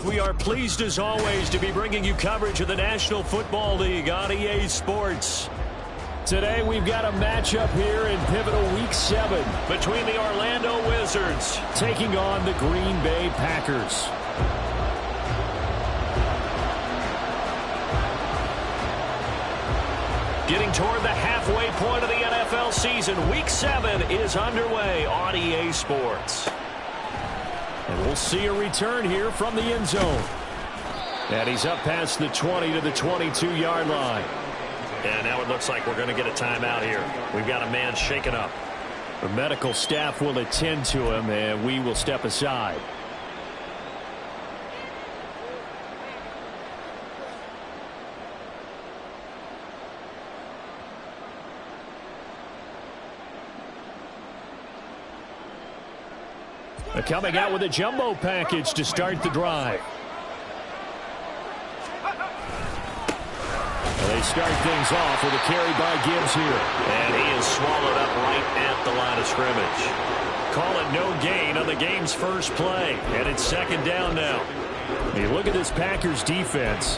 We are pleased as always to be bringing you coverage of the National Football League on EA Sports. Today we've got a matchup here in pivotal Week 7 between the Orlando Wizards taking on the Green Bay Packers. Getting toward the halfway point of the NFL season, Week 7 is underway on EA Sports. And we'll see a return here from the end zone. And he's up past the 20 to the 22-yard line. And now it looks like we're going to get a timeout here. We've got a man shaken up. The medical staff will attend to him, and we will step aside. Coming out with a jumbo package to start the drive. They start things off with a carry by Gibbs here. And he is swallowed up right at the line of scrimmage. Call it no gain on the game's first play. And it's second down now. Hey, look at this Packers defense.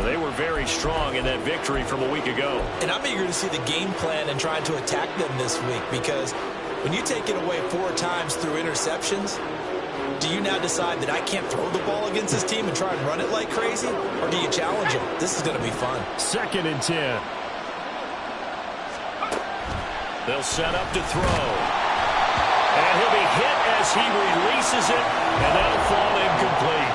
They were very strong in that victory from a week ago. And I'm eager to see the game plan and trying to attack them this week, because when you take it away 4 times through interceptions, do you now decide that I can't throw the ball against this team and try and run it like crazy? Or do you challenge them? This is going to be fun. 2nd and 10. They'll set up to throw. And he'll be hit as he releases it, and that'll fall incomplete.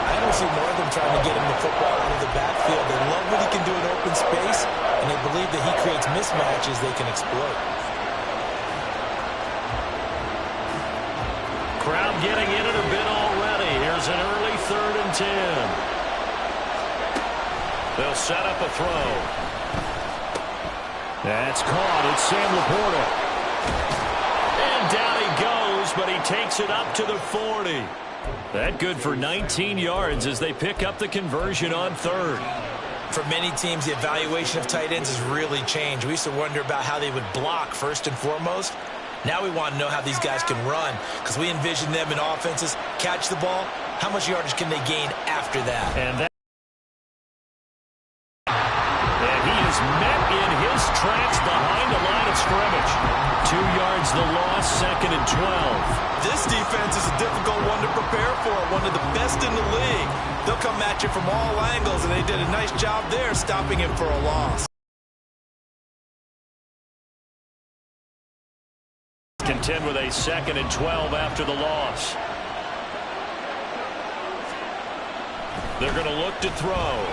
I don't see more of them trying to get him the football out of the backfield. They love what he can do in open space, and they believe that he creates mismatches they can exploit. Crowd getting in it a bit already. Here's an early 3rd and 10. They'll set up a throw. That's caught. It's Sam Laporta. And down he goes, but he takes it up to the 40. That good for 19 yards as they pick up the conversion on 3rd. For many teams, the evaluation of tight ends has really changed. We used to wonder about how they would block first and foremost. Now we want to know how these guys can run, because we envision them in offenses catch the ball. How much yardage can they gain after that? And he is met in his tracks behind the line of scrimmage. 2 yards the loss, 2nd and 12. This defense is a difficult one to prepare for, one of the best in the league. They'll come at you from all angles, and they did a nice job there stopping him for a loss. Contend with a 2nd and 12 after the loss. They're going to look to throw.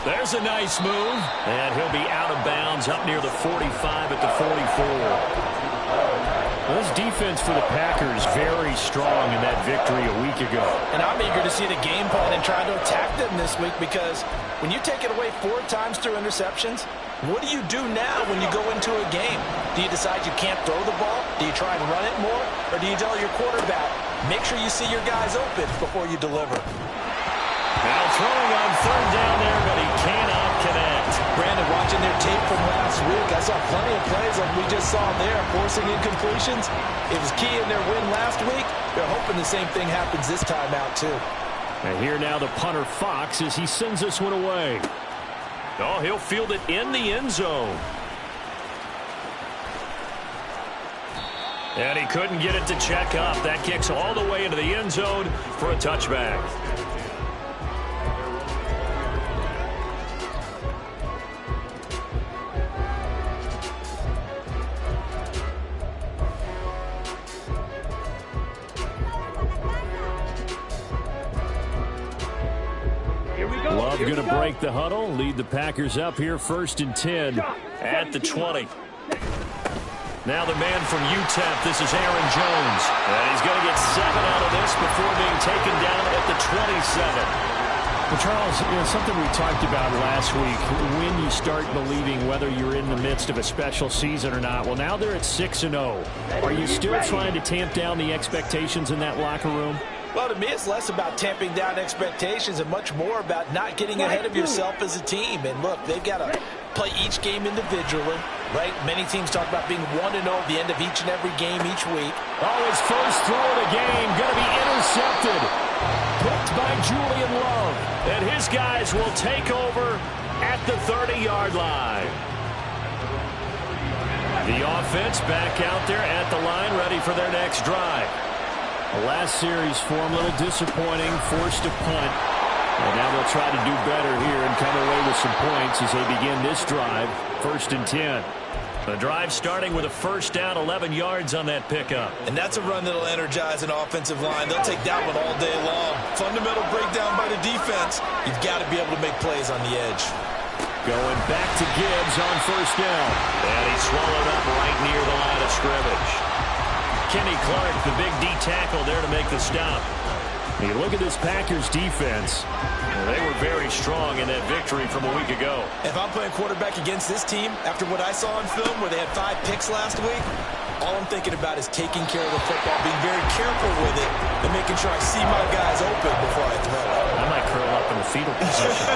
There's a nice move. And he'll be out of bounds up near the 45 at the 44. Well, this defense for the Packers very strong in that victory a week ago. And I'm eager to see the game plan and try to attack them this week, because when you take it away 4 times through interceptions, what do you do now when you go into a game? Do you decide you can't throw the ball? Do you try and run it more? Or do you tell your quarterback, make sure you see your guys open before you deliver? Now throwing on 3rd down there, but he cannot connect. Brandon, watching their tape from last week, I saw plenty of plays like we just saw there, forcing incompletions. It was key in their win last week. They're hoping the same thing happens this time out, too. And here now the punter, Fox, as he sends this one away. Oh, he'll field it in the end zone. And he couldn't get it to check up. That kicks all the way into the end zone for a touchback. Love going to break the huddle, lead the Packers up here 1st and 10 at the 20. Now the man from UTEP, this is Aaron Jones. And he's going to get 7 out of this before being taken down at the 27. Well, Charles, something we talked about last week, when you start believing whether you're in the midst of a special season or not. Well, now they're at 6-0. Are you still trying to tamp down the expectations in that locker room? Well, to me, it's less about tamping down expectations and much more about not getting ahead of yourself as a team. And look, they've got to play each game individually, right? Many teams talk about being 1-0 at the end of each and every game each week. Oh, his first throw of the game going to be intercepted. Picked by Julian Love. And his guys will take over at the 30-yard line. The offense back out there at the line, ready for their next drive. The last series for them, a little disappointing, forced to punt. And now they'll try to do better here and come away with some points as they begin this drive, 1st and 10. The drive starting with a first down, 11 yards on that pickup. And that's a run that'll energize an offensive line. They'll take that one all day long. Fundamental breakdown by the defense. You've got to be able to make plays on the edge. Going back to Gibbs on first down. And he's swallowed up right near the line of scrimmage. Kenny Clark, the big D tackle there to make the stop. You look at this Packers defense. They were very strong in that victory from a week ago. If I'm playing quarterback against this team, after what I saw on film where they had 5 picks last week, all I'm thinking about is taking care of the football, being very careful with it, and making sure I see my guys open before I throw it. I might curl up in the fetal position.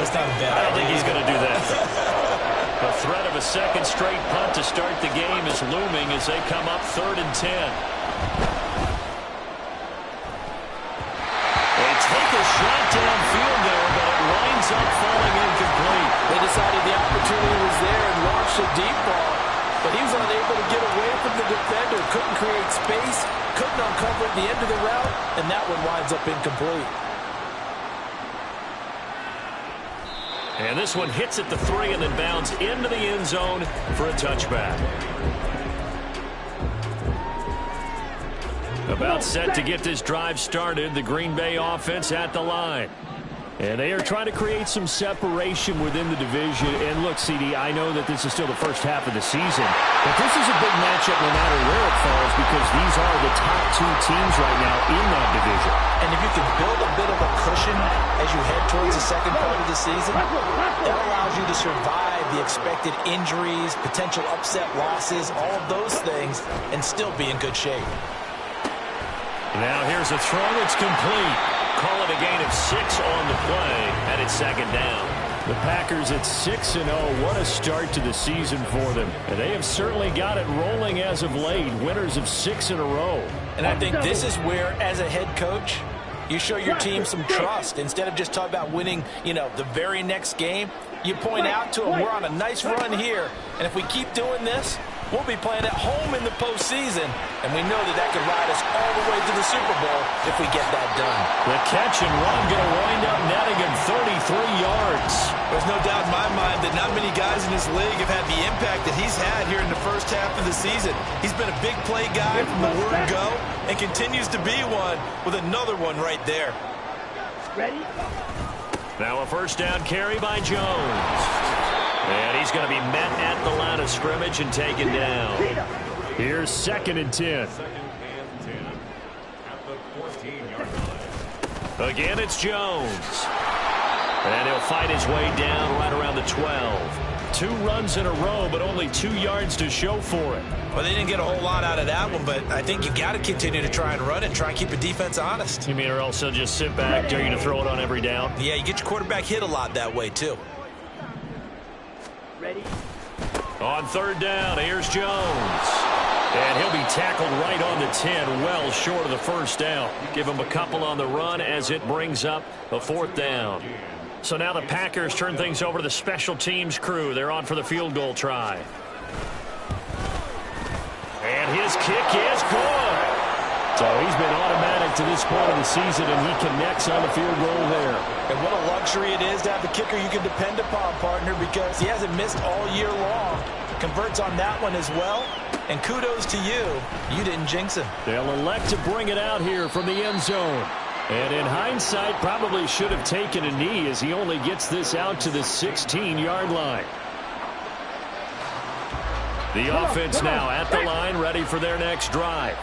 That's not a bad idea. I don't think he's going to do that. The threat of a second straight punt to start the game is looming as they come up 3rd and 10. Take a shot downfield there, but it winds up falling incomplete. They decided the opportunity was there and launched a deep ball, but he was unable to get away from the defender, couldn't create space, couldn't uncover at the end of the route, and that one winds up incomplete. And this one hits at the 3 and then bounds into the end zone for a touchback. About set to get this drive started, the Green Bay offense at the line. And they are trying to create some separation within the division. And look, CD, I know that this is still the first half of the season, but this is a big matchup no matter where it falls because these are the top 2 teams right now in that division. And if you can build a bit of a cushion as you head towards the second part of the season, that allows you to survive the expected injuries, potential upset losses, all of those things, and still be in good shape. Now here's a throw that's complete. Call it a gain of 6 on the play, and it's 2nd down. The Packers at 6-0. What a start to the season for them. And they have certainly got it rolling as of late. Winners of 6 in a row. And I think this is where, as a head coach, you show your team some trust. Instead of just talking about winning, the very next game, you point out to them, we're on a nice run here. And if we keep doing this, we'll be playing at home in the postseason, and we know that can ride us all the way to the Super Bowl if we get that done. The catch and run going to wind up netting him 33 yards. There's no doubt in my mind that not many guys in this league have had the impact that he's had here in the first half of the season. He's been a big play guy from the word go and continues to be one with another one right there. Ready? Now a first down carry by Jones. And he's going to be met at the line of scrimmage and taken down. Here's 2nd and 10. Again, it's Jones. And he'll fight his way down right around the 12. 2 runs in a row, but only 2 yards to show for it. Well, they didn't get a whole lot out of that one, but I think you got to continue to try and run it, try and keep the defense honest. You mean or else they'll just sit back, dare you to throw it on every down? Yeah, you get your quarterback hit a lot that way, too. Ready? On 3rd down, here's Jones. And he'll be tackled right on the 10, well short of the first down. Give him a couple on the run as it brings up a 4th down. So now the Packers turn things over to the special teams crew. They're on for the field goal try. And his kick is good. So he's been automatic to this point of the season, and he connects on the field goal there. And what a luxury it is to have a kicker you can depend upon, partner, because he hasn't missed all year long. Converts on that one as well. And kudos to you. You didn't jinx him. They'll elect to bring it out here from the end zone. And in hindsight, probably should have taken a knee as he only gets this out to the 16-yard line. The offense now at the line, ready for their next drive.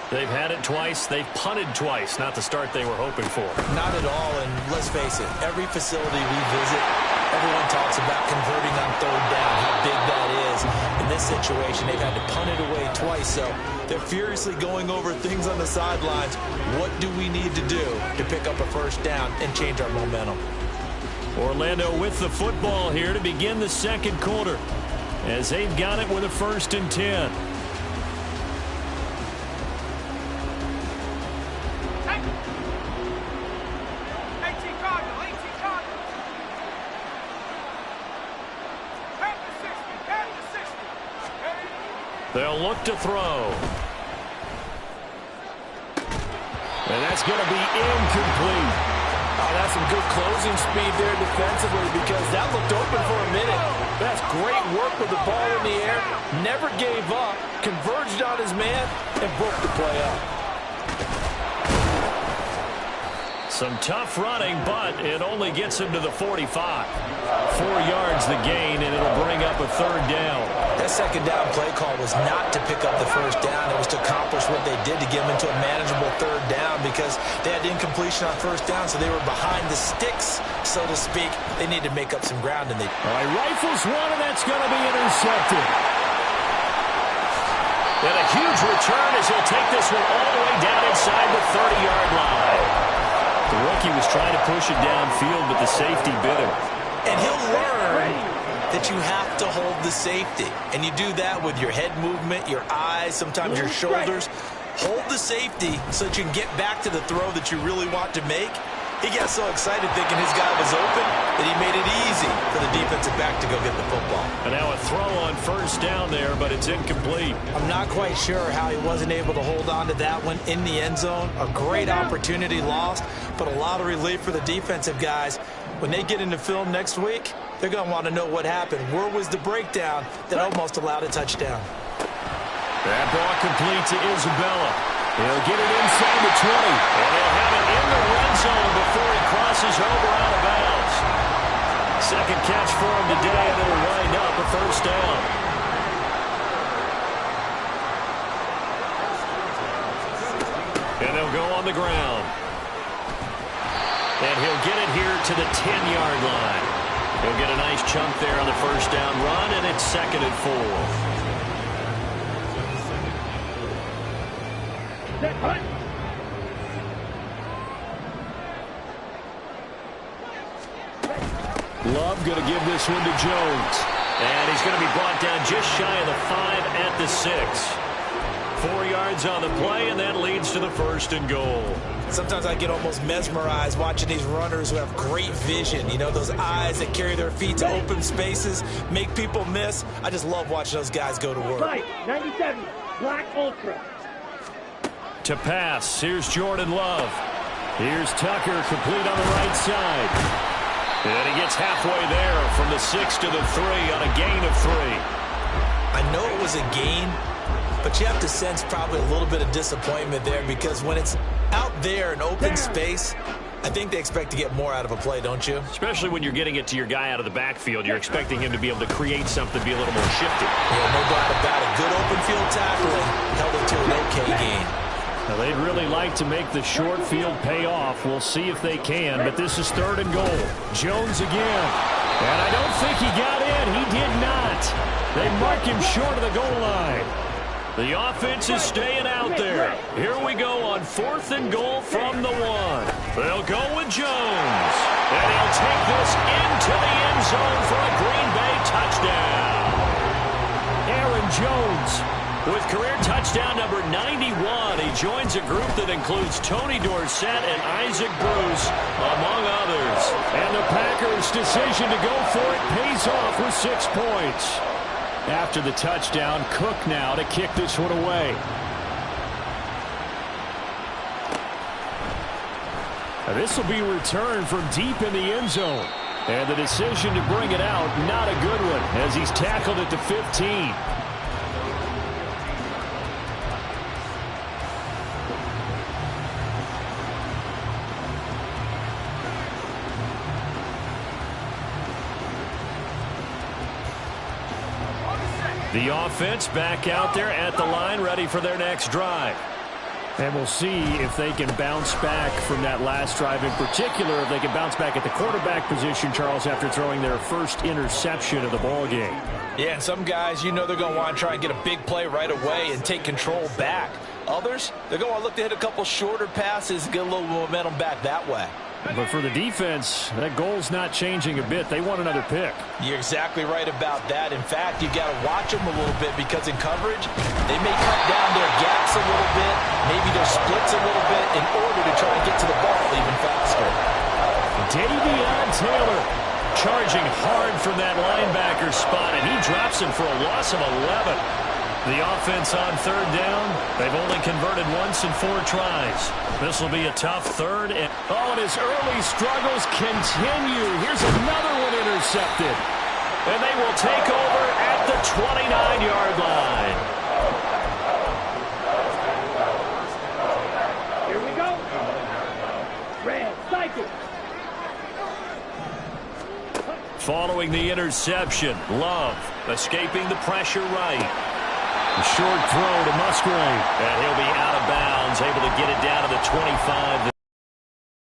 They've had it twice. They've punted twice. Not the start they were hoping for. Not at all, and let's face it, every facility we visit, everyone talks about converting on 3rd down, how big that is. In this situation, they've had to punt it away twice, so they're furiously going over things on the sidelines. What do we need to do to pick up a first down and change our momentum? Orlando with the football here to begin the 2nd quarter. as they've got it with a 1st and 10. They'll look to throw. And that's going to be incomplete. Oh, that's some good closing speed there defensively because that looked open for a minute. That's great work with the ball in the air. Never gave up, converged on his man, and broke the play up. Some tough running, but it only gets him to the 45. 4 yards the gain, and it'll bring up a 3rd down. That 2nd down play call was not to pick up the 1st down. It was to accomplish what they did to get them into a manageable 3rd down because they had incompletion on 1st down, so they were behind the sticks, so to speak. They need to make up some ground. And they all right, rifles one, and that's going to be intercepted. And a huge return as he'll take this one all the way down inside the 30-yard line. The rookie was trying to push it downfield, but the safety bit him. And he'll learn that you have to hold the safety. And you do that with your head movement, your eyes, sometimes your shoulders. Hold the safety so that you can get back to the throw that you really want to make. He got so excited thinking his guy was open that he made it easy for the defensive back to go get the football. And now a throw on 1st down there, but it's incomplete. I'm not quite sure how he wasn't able to hold on to that one in the end zone. A great opportunity lost, but a lot of relief for the defensive guys. When they get into film next week, they're going to want to know what happened. Where was the breakdown that almost allowed a touchdown? That ball complete to Isabella. He'll get it inside the 20, and he'll have it in the red zone before he crosses over out of bounds. 2nd catch for him today, and it'll wind up a 1st down. And they'll go on the ground. And he'll get it here to the 10-yard line. He'll get a nice chunk there on the 1st down run, and it's 2nd and 4. Love going to give this one to Jones. And he's going to be brought down just shy of the 5 at the 6. 4 yards on the play, and that leads to the 1st and goal. Sometimes I get almost mesmerized watching these runners who have great vision. You know, those eyes that carry their feet to open spaces, make people miss. I just love watching those guys go to work. 97, Black Ultra. To pass, here's Jordan Love. Here's Tucker, complete on the right side. And he gets halfway there from the 6 to the 3 on a gain of 3. I know it was a gain, but you have to sense probably a little bit of disappointment there because when it's out there in open space, I think they expect to get more out of a play, don't you? Especially when you're getting it to your guy out of the backfield. You're expecting him to be able to create something, be a little more shifty. Yeah, no doubt about it. Good open field tackling held it to an okay gain. Now, they'd really like to make the short field pay off. We'll see if they can, but this is 3rd and goal. Jones again. And I don't think he got in. He did not. They mark him short of the goal line. The offense is staying out there. Here we go on 4th and goal from the 1. They'll go with Jones. And he'll take this into the end zone for a Green Bay touchdown. Aaron Jones with career touchdown number 91. He joins a group that includes Tony Dorsett and Isaac Bruce, among others. And the Packers' decision to go for it pays off with 6 points. After the touchdown, Cook now to kick this one away. This will be returned from deep in the end zone. And the decision to bring it out, not a good one, as he's tackled at the 15. The offense back out there at the line, ready for their next drive. And we'll see if they can bounce back from that last drive in particular, if they can bounce back at the quarterback position, Charles, after throwing their first interception of the ball game. Yeah, and some guys, you know they're going to want to try and get a big play right away and take control back. Others, they're going to look to hit a couple shorter passes, get a little momentum back that way. But for the defense, that goal's not changing a bit. They want another pick. You're exactly right about that. In fact, you got to watch them a little bit because in coverage, they may cut down their gaps a little bit, maybe their splits a little bit in order to try and get to the ball even faster. Davion Taylor charging hard from that linebacker spot, and he drops him for a loss of 11. The offense on third down, they've only converted once in 4 tries. This will be a tough third. And his early struggles continue. Here's another one intercepted. And they will take over at the 29-yard line. Here we go. Red, cycle. Following the interception, Love escaping the pressure right. A short throw to Musgrave. And he'll be out of bounds, able to get it down to the 25.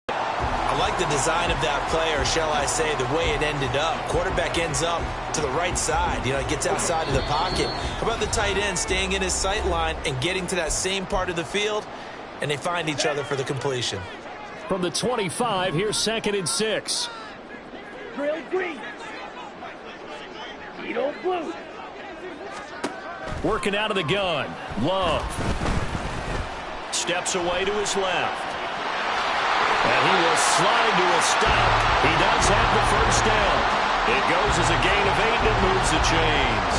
I like the design of that play, or shall I say the way it ended up. Quarterback ends up to the right side. He gets outside of the pocket. How about the tight end staying in his sight line and getting to that same part of the field, and they find each other for the completion. From the 25, here's 2nd and 6. Drill green. Needle blue. Working out of the gun. Love. Steps away to his left. And he will slide to a stop. He does have the first down. It goes as a gain of 8 and it moves the chains.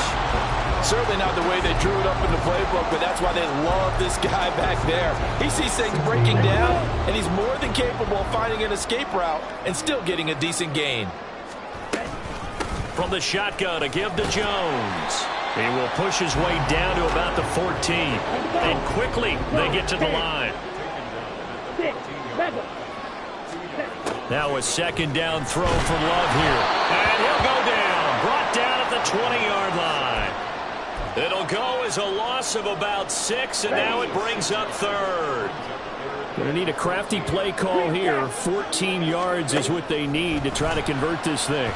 Certainly not the way they drew it up in the playbook, but that's why they love this guy back there. He sees things breaking down, and he's more than capable of finding an escape route and still getting a decent gain. From the shotgun, a give to Jones. He will push his way down to about the 14. And quickly, they get to the line. 6, 7. Now a 2nd down throw from Love here. And he'll go down. Brought down at the 20-yard line. It'll go as a loss of about 6, and now it brings up 3rd. Going to need a crafty play call here. 14 yards is what they need to try to convert this thing.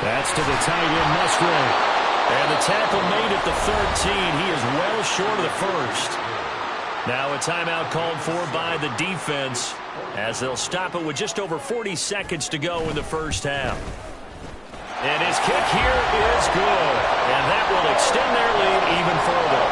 That's to the tight end, Musgrave. And the tackle made at the 13. He is well short of the first. Now a timeout called for by the defense as they'll stop it with just over 40 seconds to go in the first half. And his kick here is good. And that will extend their lead even further.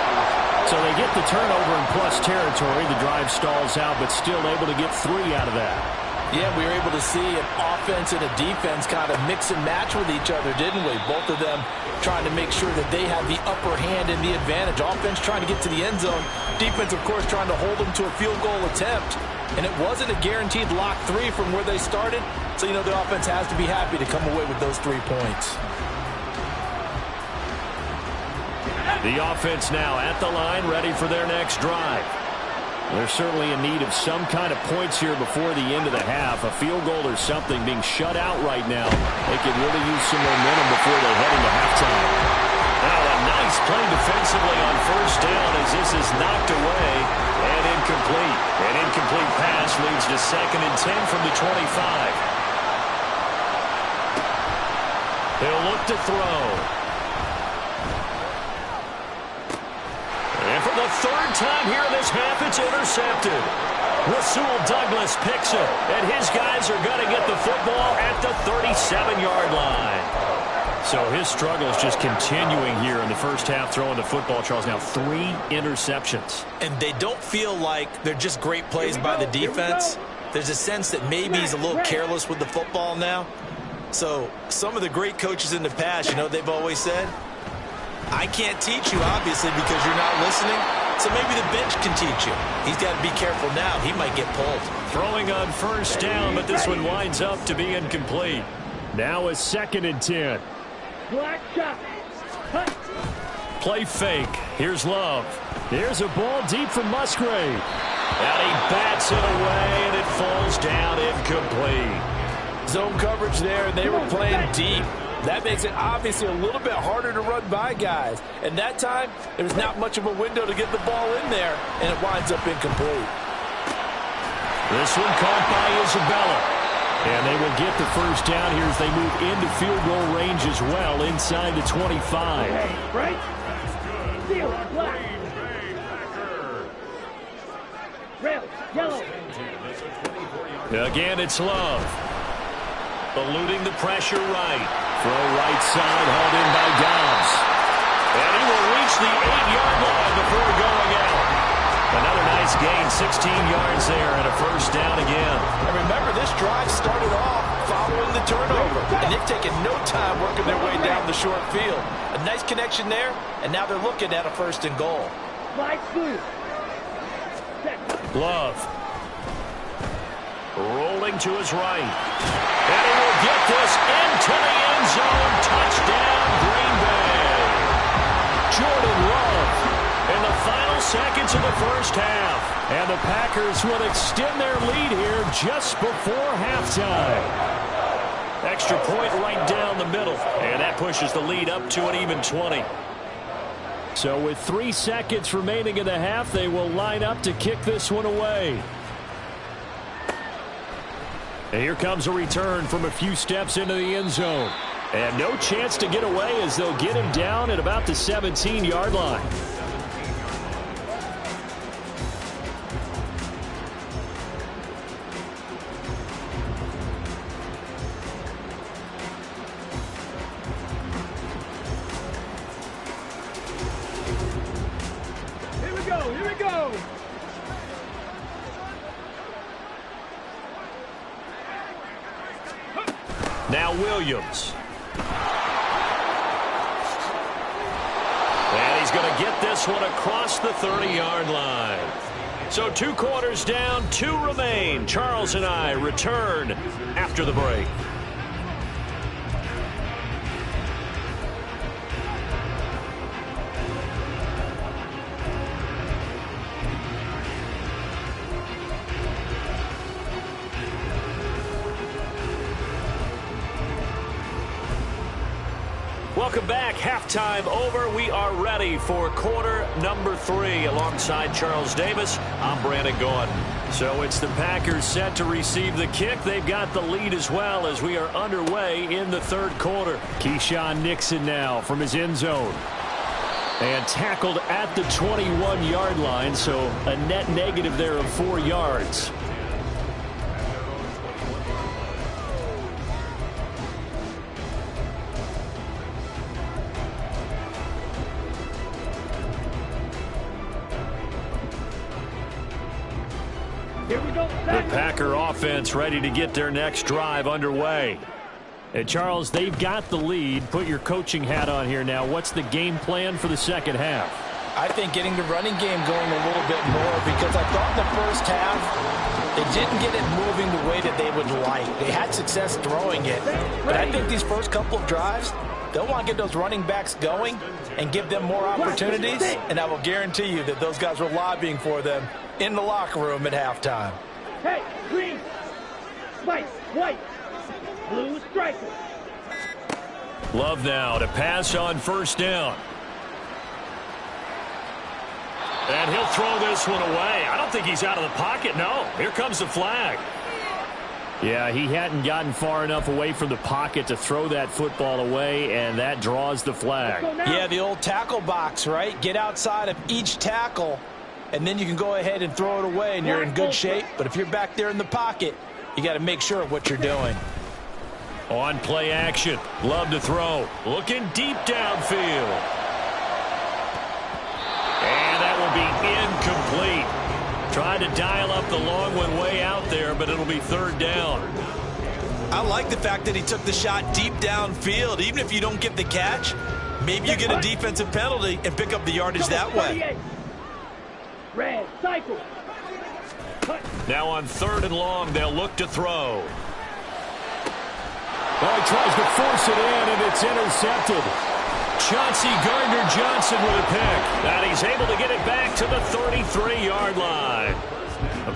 So they get the turnover in plus territory. The drive stalls out, but still able to get 3 out of that. Yeah, we were able to see an offense and a defense kind of mix and match with each other, didn't we? Both of them trying to make sure that they have the upper hand and the advantage. Offense trying to get to the end zone. Defense, of course, trying to hold them to a field goal attempt. And it wasn't a guaranteed lock 3 from where they started. So, the offense has to be happy to come away with those 3 points. The offense now at the line, ready for their next drive. They're certainly in need of some kind of points here before the end of the half. A field goal or something, being shut out right now. They could really use some momentum before they head into halftime. Now a nice play defensively on first down as this is knocked away and incomplete. An incomplete pass leads to 2nd and 10 from the 25. He'll look to throw. And for the 3rd time here in this half, it's intercepted. Rasul Douglas picks it, and his guys are going to get the football at the 37-yard line. So his struggle is just continuing here in the first half, throwing the football, Charles. Now 3 interceptions. And they don't feel like they're just great plays by the defense. There's a sense that maybe he's a little careless with the football now. So some of the great coaches in the past, they've always said, I can't teach you, obviously, because you're not listening. So maybe the bench can teach you. He's got to be careful now. He might get pulled. Throwing on first down, but this one winds up to be incomplete. Now a 2nd and 10. Black shot. Cut. Play fake. Here's Love. There's a ball deep from Musgrave. And he bats it away, and it falls down incomplete. Zone coverage there, and they were playing deep. That makes it obviously a little bit harder to run by guys. And that time, there was not much of a window to get the ball in there, and it winds up incomplete. This one caught by Isabella. And they will get the first down here as they move into field goal range as well inside the 25. Right? Seal black. Red, yellow. Again, it's Love. Eluding the pressure right. Throw right side, hauled in by Dobbs. And he will reach the 8-yard line before going out. Another nice gain, 16 yards there, and a first down again. And remember, this drive started off following the turnover, and they've taken no time working their way down the short field. A nice connection there, and now they're looking at a first and goal. Love. Rolling to his right. And he will get this into the end zone. Touchdown, Green Bay. Jordan Love in the final seconds of the first half. And the Packers will extend their lead here just before halftime. Extra point right down the middle. And that pushes the lead up to an even 20. So with 3 seconds remaining in the half, they will line up to kick this one away. And here comes a return from a few steps into the end zone. And no chance to get away as they'll get him down at about the 17-yard line. Here we go. Now Williams. And he's going to get this one across the 30-yard line. So 2 quarters down, 2 remain. Charles and I return after the break. Welcome back. Halftime over. We are ready for quarter number 3. Alongside Charles Davis, I'm Brandon Gordon. So it's the Packers set to receive the kick. They've got the lead as well as we are underway in the third quarter. Keyshawn Nixon now from his end zone. And tackled at the 21-yard line, so a net negative there of 4 yards. Here we go. The Packer offense ready to get their next drive underway. And Charles, they've got the lead. Put your coaching hat on here now. What's the game plan for the second half? I think getting the running game going a little bit more, because I thought in the first half they didn't get it moving the way that they would like. They had success throwing it, but I think these first couple of drives, they'll want to get those running backs going and give them more opportunities, and I will guarantee you that those guys were lobbying for them in the locker room at halftime. Hey, green, white, white, blue striker. Love now to pass on first down. And he'll throw this one away. I don't think he's out of the pocket. No, here comes the flag. Yeah, he hadn't gotten far enough away from the pocket to throw that football away, and that draws the flag. Yeah, the old tackle box, right? Get outside of each tackle, and then you can go ahead and throw it away, and you're in good shape. But if you're back there in the pocket, you got to make sure of what you're doing. On play action, Love to throw. Looking deep downfield. And that will be incomplete. Tried to dial up the long one way out there, but it'll be third down. I like the fact that he took the shot deep downfield. Even if you don't get the catch, maybe you get a defensive penalty and pick up the yardage that way. Red, cycle. Now on third and long, they'll look to throw. Well, he tries to force it in, and it's intercepted. Chauncey Gardner-Johnson with a pick. And he's able to get it back to the 33-yard line.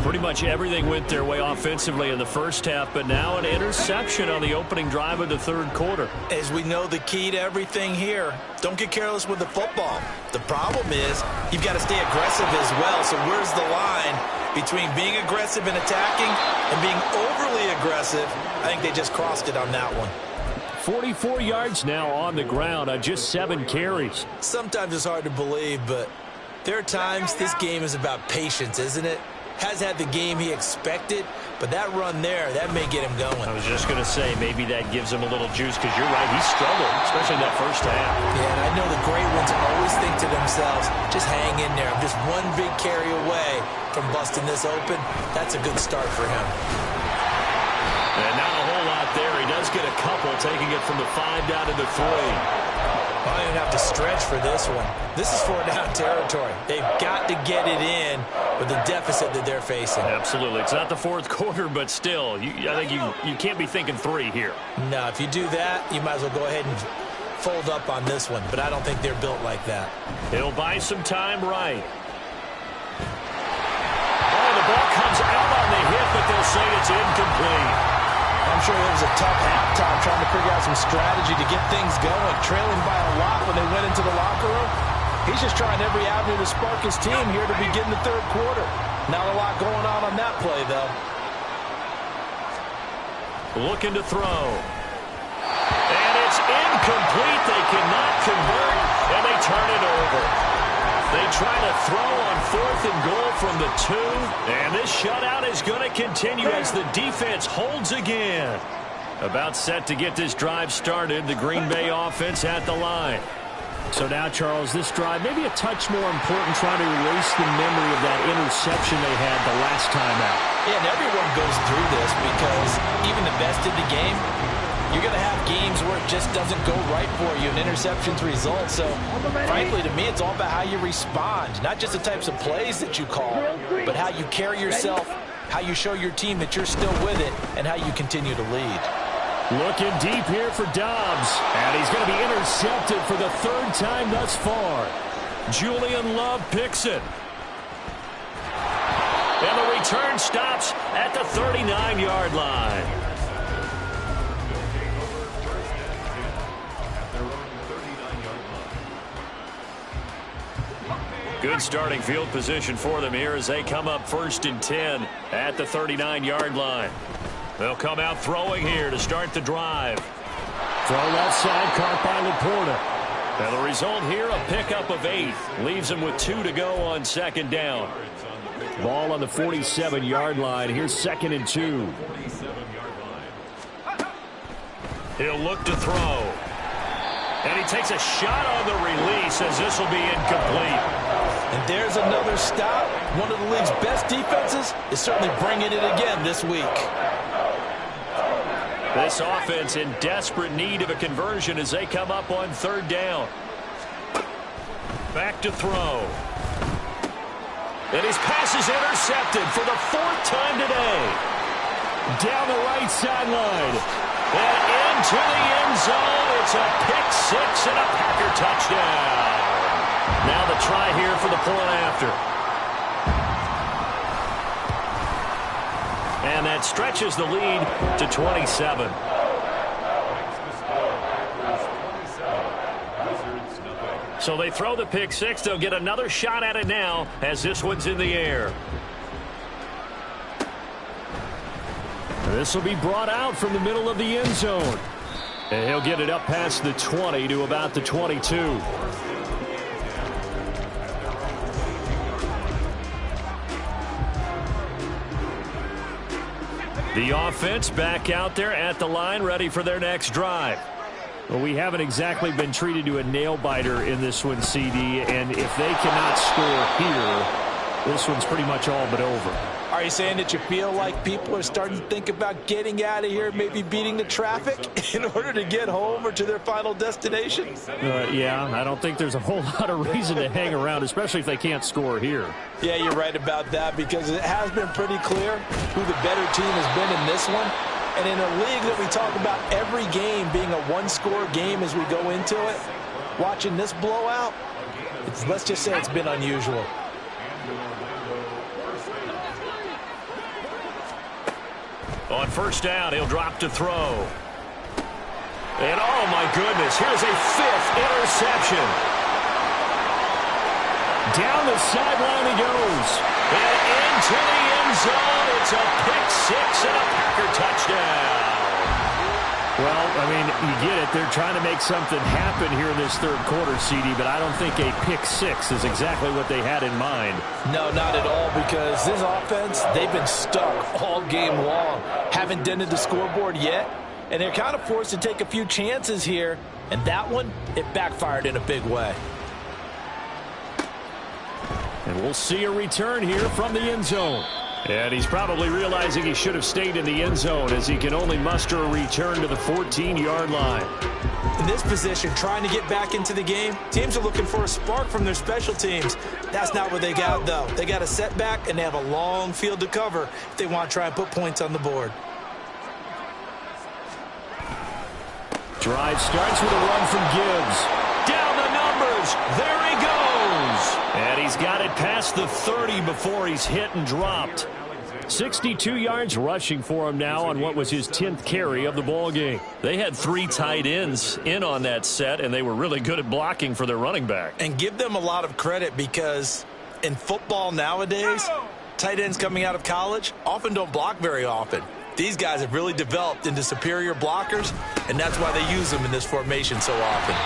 Pretty much everything went their way offensively in the first half, but now an interception on the opening drive of the third quarter. As we know, the key to everything here, don't get careless with the football. The problem is you've got to stay aggressive as well. So where's the line between being aggressive and attacking and being overly aggressive? I think they just crossed it on that one. 44 yards now on the ground on just 7 carries. Sometimes it's hard to believe, but there are times this game is about patience, isn't it? has had the game he expected, but that run there, that may get him going. I was just going to say, maybe that gives him a little juice, because you're right, he struggled, especially in that first half. Yeah, and I know the great ones always think to themselves, just hang in there. I'm just one big carry away from busting this open. That's a good start for him. And not a whole lot there. He does get a couple, taking it from the 5 down to the 3. I don't even have to stretch for this one. This is 4-down territory. They've got to get it in with the deficit that they're facing. Absolutely. It's not the fourth quarter, but still, I think you can't be thinking 3 here. No, if you do that, you might as well go ahead and fold up on this one, but I don't think they're built like that. He'll buy some time right. Oh, the ball comes out on the hit, but they'll say it's incomplete. I'm sure it was a tough halftime trying to figure out some strategy to get things going, trailing by a lot when they went into the locker room. He's just trying every avenue to spark his team here to begin the third quarter. Not a lot going on that play, though. Looking to throw. And it's incomplete. They cannot convert, and they turn it over. They try to throw on 4th and goal from the 2, and this shutout is going to continue as the defense holds again. About set to get this drive started, the Green Bay offense at the line. So now, Charles, this drive maybe a touch more important, trying to erase the memory of that interception they had the last time out. Yeah, and everyone goes through this because even the best in the game, you're going to have games where it just doesn't go right for you, and interceptions result. So, frankly, to me, it's all about how you respond. Not just the types of plays that you call, but how you carry yourself, how you show your team that you're still with it, and how you continue to lead. Looking deep here for Dobbs, and he's going to be intercepted for the 3rd time thus far. Julian Love picks it. And the return stops at the 39-yard line. Good starting field position for them here as they come up 1st and 10 at the 39-yard line. They'll come out throwing here to start the drive. Throw left side, caught by Laporta. And the result here, a pickup of 8. Leaves them with 2 to go on 2nd down. Ball on the 47-yard line. Here's 2nd and 2. He'll look to throw. And he takes a shot on the release as this will be incomplete. And there's another stop. One of the league's best defenses is certainly bringing it again this week. This offense in desperate need of a conversion as they come up on 3rd down. Back to throw. And his pass is intercepted for the 4th time today. Down the right sideline. And into the end zone. It's a pick-6 and a Packer touchdown. Now the try here for the point after. And that stretches the lead to 27. So they throw the pick-6. They'll get another shot at it now as this one's in the air. This will be brought out from the middle of the end zone. And he'll get it up past the 20 to about the 22. The offense back out there at the line, ready for their next drive. Well, we haven't exactly been treated to a nail-biter in this one, CD, and if they cannot score here, this one's pretty much all but over. Are you saying that you feel like people are starting to think about getting out of here, maybe beating the traffic in order to get home or to their final destination? Yeah, I don't think there's a whole lot of reason to hang around, especially if they can't score here. Yeah, you're right about that, because it has been pretty clear who the better team has been in this one. And in a league that we talk about every game being a one-score game as we go into it, watching this blowout, let's just say it's been unusual. On 1st down, he'll drop to throw. And oh my goodness, here's a 5th interception. Down the sideline he goes. And into the end zone. It's a pick-6 and a Packer touchdown. Well, I mean, you get it. They're trying to make something happen here in this third quarter, CD, but I don't think a pick six is exactly what they had in mind. No, not at all, because this offense, they've been stuck all game long. Haven't dented the scoreboard yet, and they're kind of forced to take a few chances here, and that one, it backfired in a big way. And we'll see a return here from the end zone. And he's probably realizing he should have stayed in the end zone as he can only muster a return to the 14-yard line. In this position, trying to get back into the game, teams are looking for a spark from their special teams. That's not what they got, though. They got a setback, and they have a long field to cover if they want to try and put points on the board. Drive starts with a run from Gibbs. Down the numbers. There he goes. And he's got it past the 30 before he's hit and dropped. 62 yards rushing for him now on what was his 10th carry of the ball game. They had 3 tight ends in on that set, and they were really good at blocking for their running back. And give them a lot of credit, because in football nowadays, tight ends coming out of college often don't block very often. These guys have really developed into superior blockers, and that's why they use them in this formation so often.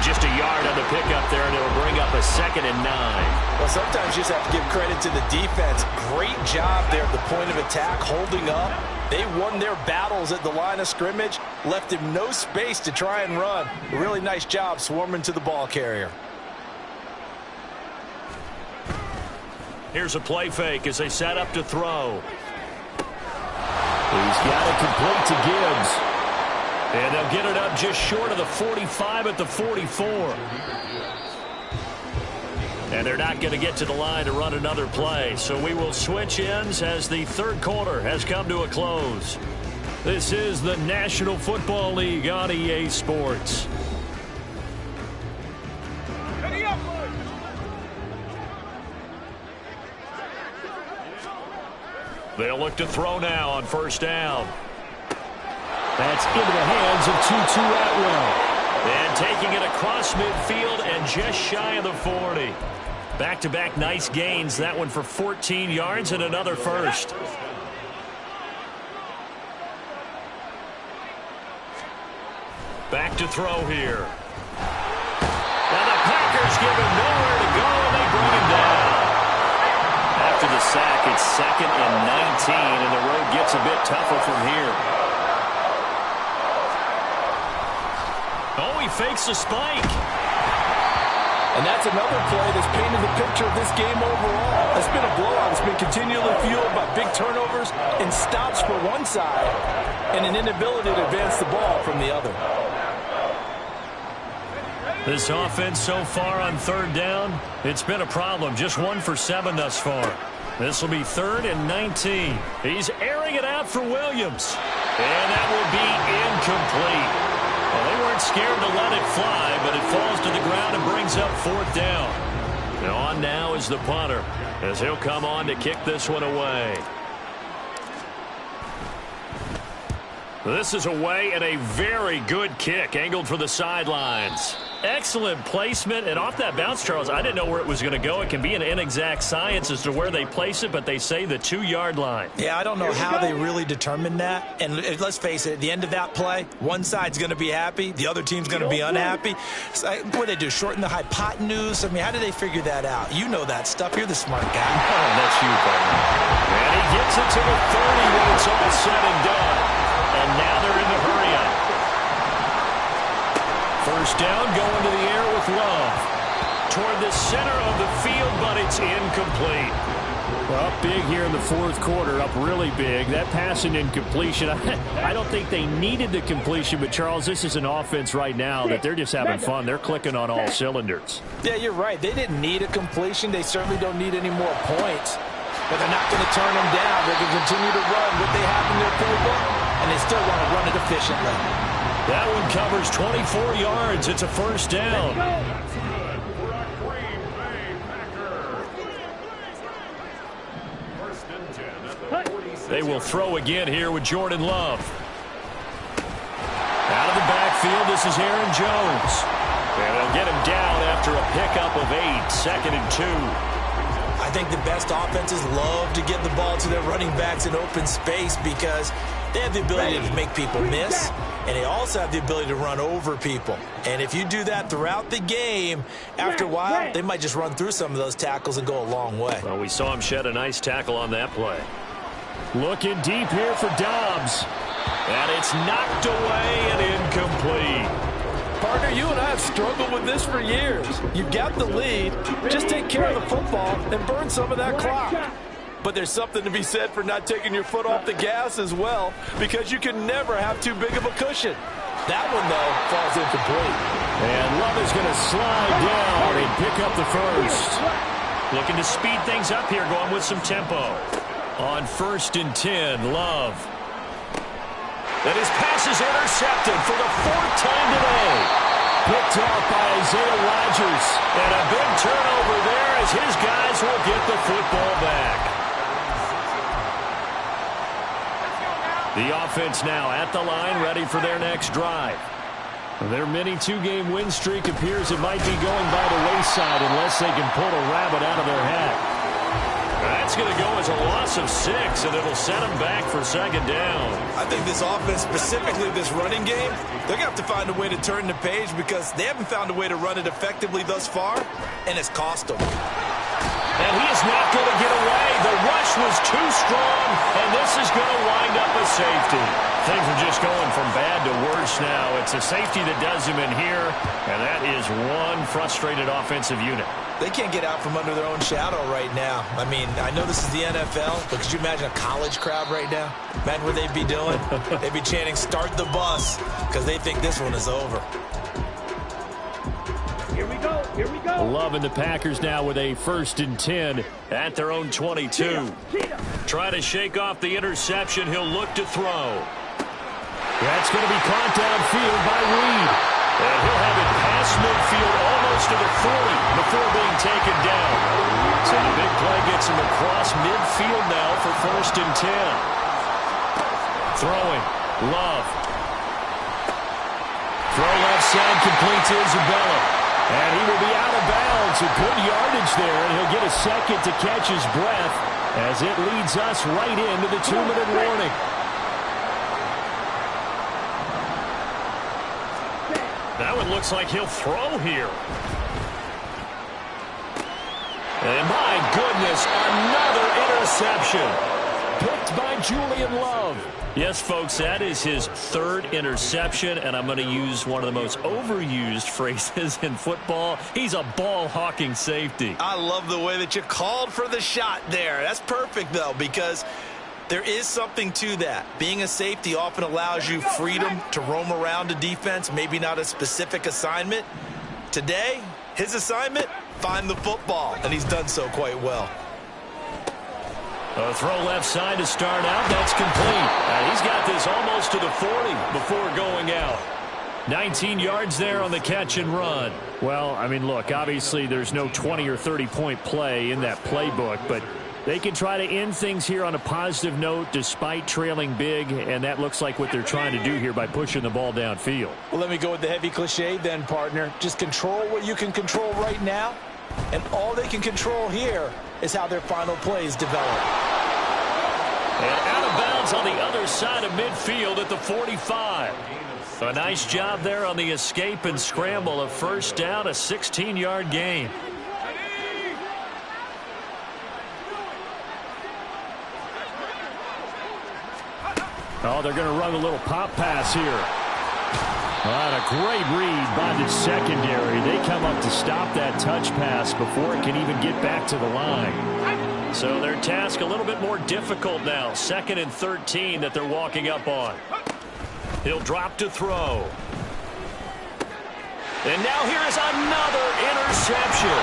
Just a yard on the pickup there, and it'll bring up a 2nd and 9. Well, sometimes you just have to give credit to the defense. Great job there at the point of attack, holding up. They won their battles at the line of scrimmage, left him no space to try and run. A really nice job swarming to the ball carrier. Here's a play fake as they set up to throw. He's got it complete to Gibbs. And they'll get it up just short of the 45 at the 44. And they're not going to get to the line to run another play. So we will switch ends as the third quarter has come to a close. This is the National Football League on EA Sports. They'll look to throw now on first down. That's into the hands of Tutu Atwell. And taking it across midfield and just shy of the 40. Back-to-back nice gains. That one for 14 yards and another first. Back to throw here. Now the Packers give him nowhere to go, and they bring him down. After the sack, it's 2nd and 19, and the road gets a bit tougher from here. Oh, he fakes a spike. And that's another play that's painted the picture of this game overall. It's been a blowout. It's been continually fueled by big turnovers and stops for one side and an inability to advance the ball from the other. This offense so far on third down, it's been a problem. Just 1 for 7 thus far. This will be 3rd and 19. He's airing it out for Williams. And that will be incomplete. Well, they weren't scared to let it fly, but it falls to the ground and brings up 4th down. And on now is the punter, as he'll come on to kick this one away. This is away, and a very good kick, angled for the sidelines. Excellent placement, and off that bounce, Charles, I didn't know where it was going to go. It can be an inexact science as to where they place it, but they say the 2-yard line. Yeah, I don't know how they really determined that. And let's face it, at the end of that play, one side's going to be happy, the other team's going to be unhappy. So, what do they do, shorten the hypotenuse? I mean, how do they figure that out? You know that stuff. You're the smart guy. That's you, partner. And he gets it to the 30 when it's all said and done. And now they're in the hurry-up. First down, going to the air with Love. Toward the center of the field, but it's incomplete. Well, up big here in the fourth quarter, up really big. That pass and incompletion, I don't think they needed the completion, but, Charles, this is an offense right now that they're just having fun. They're clicking on all cylinders. Yeah, you're right. They didn't need a completion. They certainly don't need any more points. But they're not going to turn them down. They can continue to run what they have in their playbook, and they still want to run it efficiently. That one covers 24 yards. It's a first down. They will throw again here with Jordan Love. Out of the backfield, this is Aaron Jones. And they'll get him down after a pickup of 8, 2nd and 2. I think the best offenses love to get the ball to their running backs in open space because they have the ability to make people miss, and they also have the ability to run over people. And if you do that throughout the game, after a while, they might just run through some of those tackles and go a long way. Well, we saw him shed a nice tackle on that play. Looking deep here for Dobbs. And it's knocked away and incomplete. Partner, you and I have struggled with this for years. You've got the lead. Just take care of the football and burn some of that clock. But there's something to be said for not taking your foot off the gas as well, because you can never have too big of a cushion. That one, though, falls incomplete. And Love is going to slide down and pick up the first. Looking to speed things up here, going with some tempo. On 1st and 10, Love. And his pass is intercepted for the 4th time today. Picked off by Isaiah Rodgers. And a big turnover there as his guys will get the football back. The offense now at the line, ready for their next drive. Their mini 2-game win streak appears it might be going by the wayside unless they can pull a rabbit out of their hat. That's going to go as a loss of 6, and it'll set them back for 2nd down. I think this offense, specifically this running game, they're going to have to find a way to turn the page because they haven't found a way to run it effectively thus far, and it's cost them. And he is not going to get away. The rush was too strong, and this is going to wind up a safety. Things are just going from bad to worse now. It's a safety that does him in here, and that is one frustrated offensive unit. They can't get out from under their own shadow right now. I mean, I know this is the NFL, but could you imagine a college crowd right now? Imagine what they'd be doing. They'd be chanting, "Start the bus," because they think this one is over. Here we go. Here we go. Love and the Packers now with a 1st and 10 at their own 22. Try to shake off the interception. He'll look to throw. That's going to be caught downfield by Reed. And he'll have it past midfield almost to the 40 before being taken down. So the big play gets him across midfield now for 1st and 10. Throwing. Love. Throw left side complete to Isabella. And he will be out of bounds. A good yardage there, and he'll get a second to catch his breath as it leads us right into the 2-minute warning. That one looks like he'll throw here. And my goodness, another interception. Picked by Julian Love. Yes, folks, that is his 3rd interception, and I'm going to use one of the most overused phrases in football. He's a ball-hawking safety. I love the way that you called for the shot there. That's perfect, though, because there is something to that. Being a safety often allows you freedom to roam around a defense, maybe not a specific assignment. Today, his assignment, find the football, and he's done so quite well. A throw left side to start out. That's complete. He's got this almost to the 40 before going out. 19 yards there on the catch and run. Well, I mean, look, obviously there's no 20 or 30-point play in that playbook, but they can try to end things here on a positive note despite trailing big, and that looks like what they're trying to do here by pushing the ball downfield. Well, let me go with the heavy cliche then, partner. Just control what you can control right now, and all they can control here is how their final plays develop. And out of bounds on the other side of midfield at the 45. A nice job there on the escape and scramble. A 1st down, a 16-yard gain. Oh, they're going to run a little pop pass here. A great read by the secondary. They come up to stop that touch pass before it can even get back to the line. So their task a little bit more difficult now. 2nd and 13 that they're walking up on. He'll drop to throw. And now here is another interception.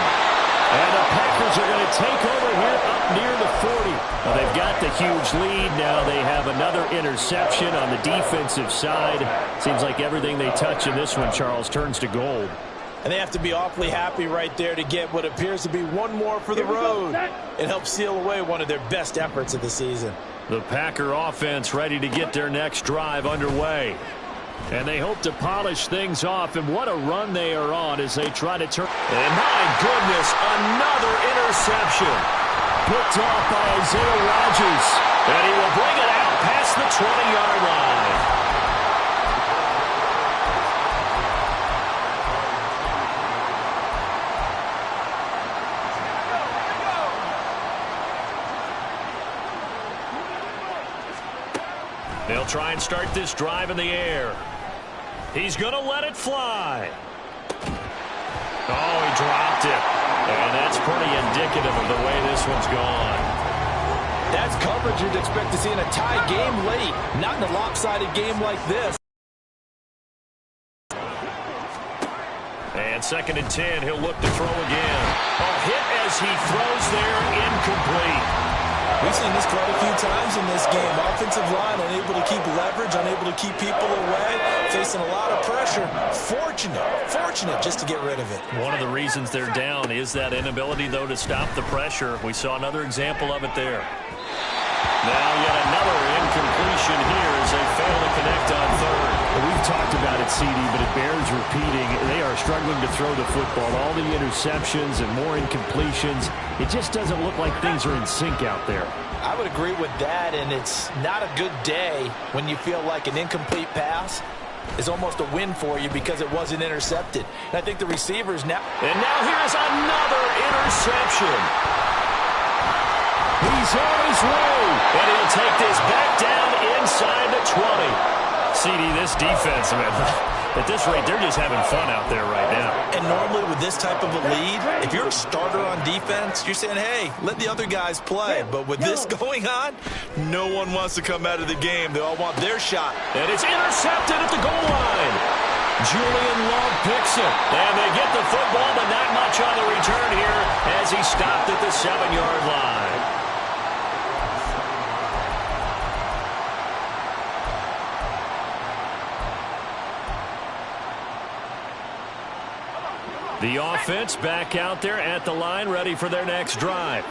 And the Packers are going to take over here up near the 40. Well, they've got the huge lead. Now they have another interception on the defensive side. Seems like everything they touch in this one, Charles, turns to gold. And they have to be awfully happy right there to get what appears to be one more for the road. It helps seal away one of their best efforts of the season. The Packer offense ready to get their next drive underway. And they hope to polish things off, and what a run they are on as they try to turn. And my goodness, another interception. picked off by Isaiah Rodgers. And he will bring it out past the 20-yard line. They'll try and start this drive in the air. He's going to let it fly. Oh, he dropped it. And that's pretty indicative of the way this one's gone. That's coverage you'd expect to see in a tie game late, not in a lopsided game like this. And 2nd and 10, he'll look to throw again. A hit as he throws there, incomplete. We've seen this quite a few times in this game. Offensive line unable to keep leverage, unable to keep people away, facing a lot of pressure. Fortunate just to get rid of it. One of the reasons they're down is that inability, though, to stop the pressure. We saw another example of it there. Now yet another incompletion here as they fail to connect on third. We've talked about it, CD, but it bears repeating. They are struggling to throw the football. All the interceptions and more incompletions. It just doesn't look like things are in sync out there. I would agree with that, and it's not a good day when you feel like an incomplete pass is almost a win for you because it wasn't intercepted. And I think the receivers now... And now here's another interception. He's on his way. And he'll take this back down inside the 20. CD, this defense, man, at this rate, they're just having fun out there right now. And normally with this type of a lead, if you're a starter on defense, you're saying, hey, let the other guys play. But with this going on, no one wants to come out of the game. They all want their shot. And it's intercepted at the goal line. Julian Love picks it. And they get the football, but not much on the return here as he stopped at the 7-yard line. The offense back out there at the line, ready for their next drive.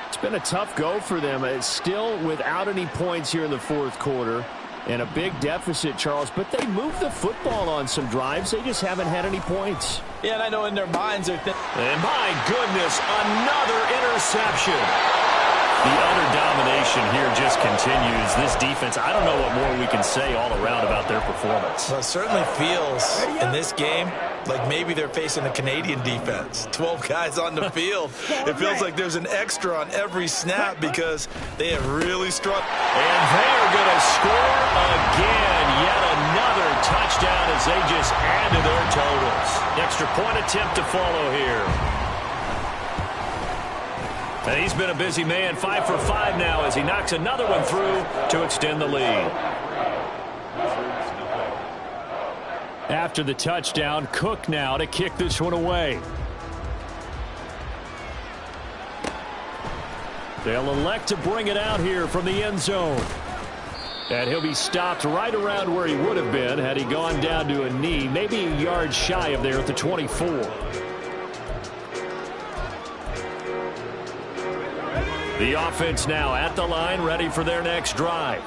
It's been a tough go for them. It's still without any points here in the fourth quarter and a big deficit, Charles. But they moved the football on some drives. They just haven't had any points. Yeah, and I know in their minds they're thinking. And my goodness, another interception. The utter domination here just continues. This defense, I don't know what more we can say all around about their performance. Well, it certainly feels in this game like maybe they're facing a Canadian defense. 12 guys on the field. It feels like there's an extra on every snap because they have really struck. And they are going to score again. Yet another touchdown as they just add to their totals. Extra point attempt to follow here. And he's been a busy man, 5 for 5 now as he knocks another one through to extend the lead. After the touchdown, Cook now to kick this one away. They'll elect to bring it out here from the end zone. And he'll be stopped right around where he would have been had he gone down to a knee, maybe a yard shy of there at the 24. The offense now at the line, ready for their next drive.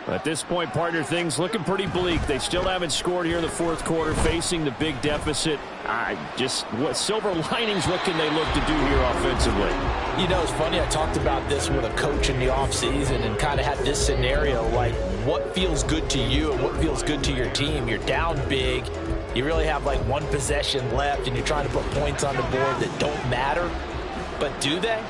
At this point, partner, things looking pretty bleak. They still haven't scored here in the fourth quarter, facing the big deficit. What silver linings, what can they look to do here offensively? You know, it's funny, I talked about this with a coach in the offseason and kind of had this scenario, like what feels good to you and what feels good to your team. You're down big. You really have like one possession left, and you're trying to put points on the board that don't matter. But do they?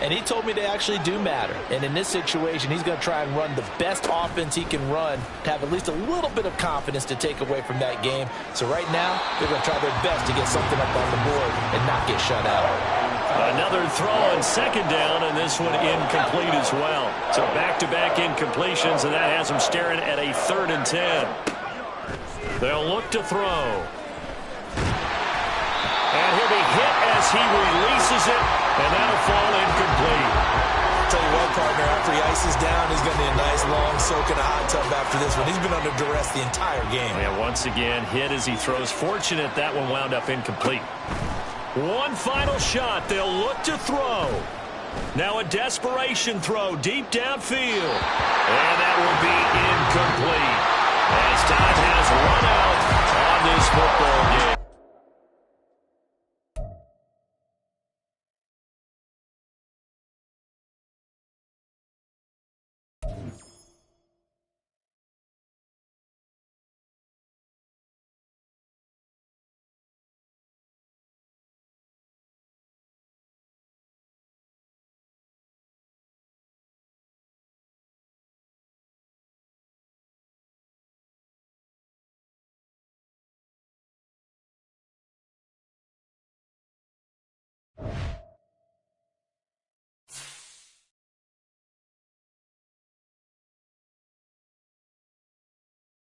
And he told me they actually do matter. And in this situation, he's going to try and run the best offense he can run to have at least a little bit of confidence to take away from that game. So right now, they're going to try their best to get something up on the board and not get shut out. Another throw on second down, and this one incomplete as well. So back-to-back incompletions, and that has them staring at a 3rd and 10. They'll look to throw. And he'll be hit as he releases it, and that'll fall incomplete. Tell you what, partner, after he ices down, he's going to need a nice long soak in a hot tub after this one. He's been under duress the entire game. Yeah, once again, hit as he throws. Fortunate that one wound up incomplete. One final shot. They'll look to throw. Now a desperation throw deep downfield. And that will be incomplete. As time has run out on this football game.